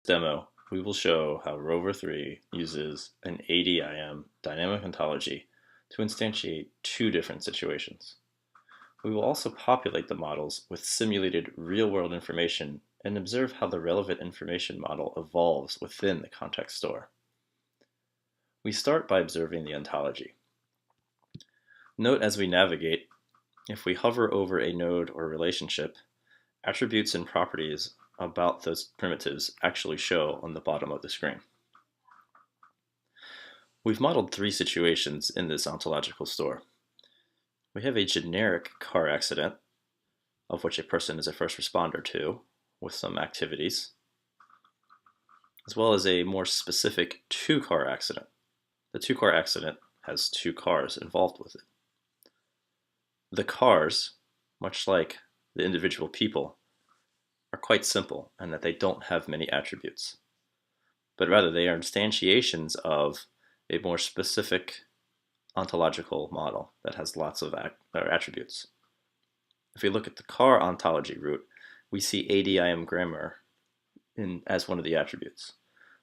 demo, we will show how Rover3 uses an ADIM Dynamic Ontology to instantiate two different situations. We will also populate the models with simulated real-world information and observe how the relevant information model evolves within the context store. We start by observing the ontology. Note as we navigate, if we hover over a node or relationship, attributes and properties about those primitives actually show on the bottom of the screen. We've modeled three situations in this ontological store. We have a generic car accident, of which a person is a first responder to, with some activities, as well as a more specific two-car accident. The two-car accident has two cars involved with it. The cars, much like the individual people, are quite simple in that they don't have many attributes, but rather they are instantiations of a more specific ontological model that has lots of attributes. If we look at the car ontology root, we see ADIM grammar as one of the attributes.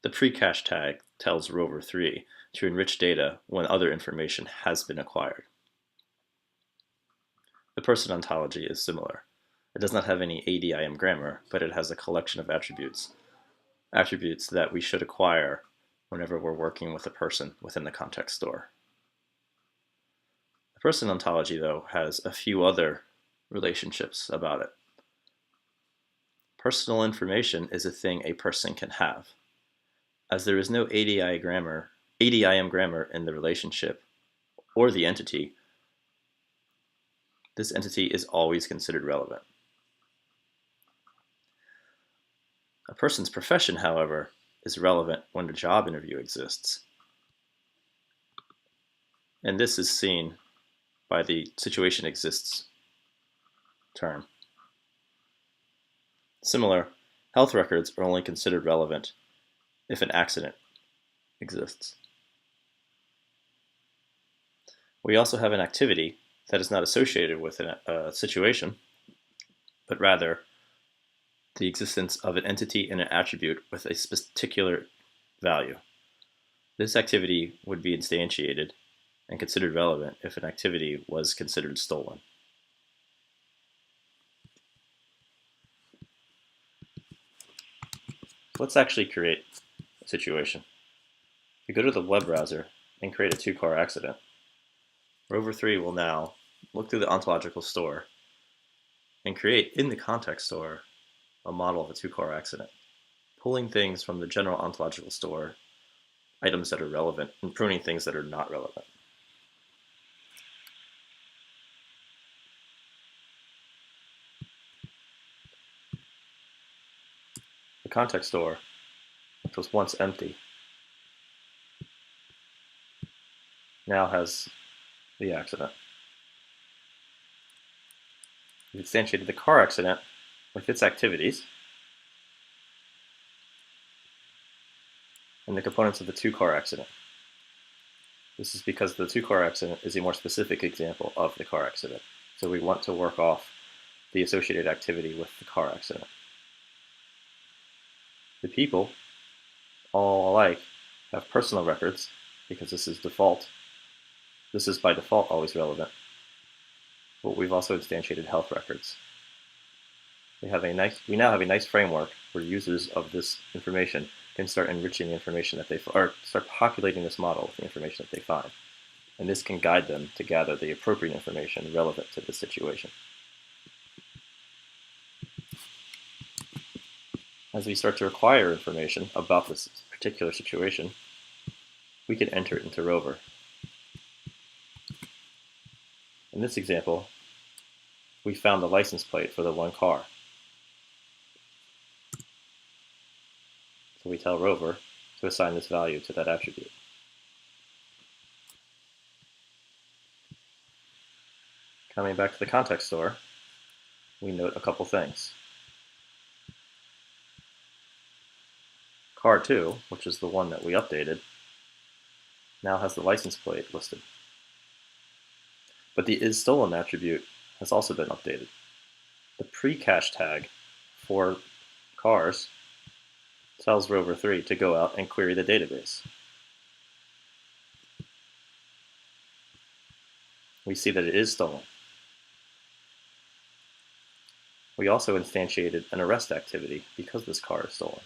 The pre-cache tag tells Rover3 to enrich data when other information has been acquired. The person ontology is similar. It does not have any ADIM grammar, but it has a collection of attributes that we should acquire whenever we're working with a person within the context store. The person ontology, though, has a few other relationships about it. Personal information is a thing a person can have. As there is no ADIM grammar in the relationship or the entity, this entity is always considered relevant. A person's profession, however, is relevant when a job interview exists. And this is seen by the situation exists term. Similar, health records are only considered relevant if an accident exists. We also have an activity that is not associated with a situation, but rather the existence of an entity and an attribute with a particular value. This activity would be instantiated and considered relevant if an activity was considered stolen. Let's actually create a situation. We go to the web browser and create a two-car accident. Rover3 will now look through the ontological store and create in the context store a model of a two-car accident, pulling things from the general ontological store, items that are relevant, and pruning things that are not relevant. The context store, which was once empty, now has the accident. We've instantiated the car accident with its activities and the components of the two-car accident. This is because the two-car accident is a more specific example of the car accident. So we want to work off the associated activity with the car accident. The people, all alike, have personal records because this is default. This is by default always relevant. But we've also instantiated health records. We now have a nice framework where users of this information can start enriching the information that start populating this model with the information that they find. And this can guide them to gather the appropriate information relevant to the situation. As we start to acquire information about this particular situation, we can enter it into Rover. In this example, we found the license plate for the one car. So we tell Rover to assign this value to that attribute. Coming back to the context store, we note a couple things. Car 2, which is the one that we updated, now has the license plate listed. But the isStolen attribute has also been updated. The pre-cache tag for cars tells Rover3 to go out and query the database. We see that it is stolen. We also instantiated an arrest activity because this car is stolen.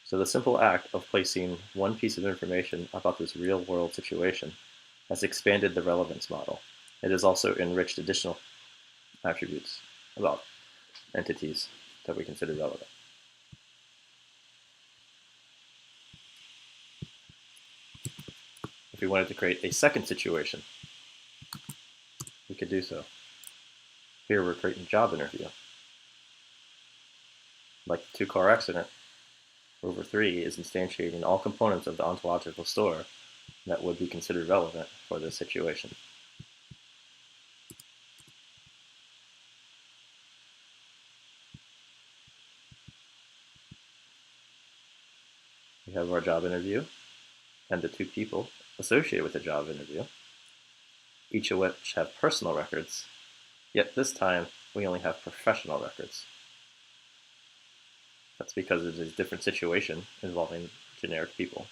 So the simple act of placing one piece of information about this real-world situation has expanded the relevance model. It has also enriched additional attributes about entities that we consider relevant. If we wanted to create a second situation, we could do so. Here we're creating a job interview. Like the two-car accident, Rover3 is instantiating all components of the ontological store that would be considered relevant for this situation. We have our job interview and the two people associated with the job interview, each of which have personal records, yet this time we only have professional records. That's because it is a different situation involving generic people.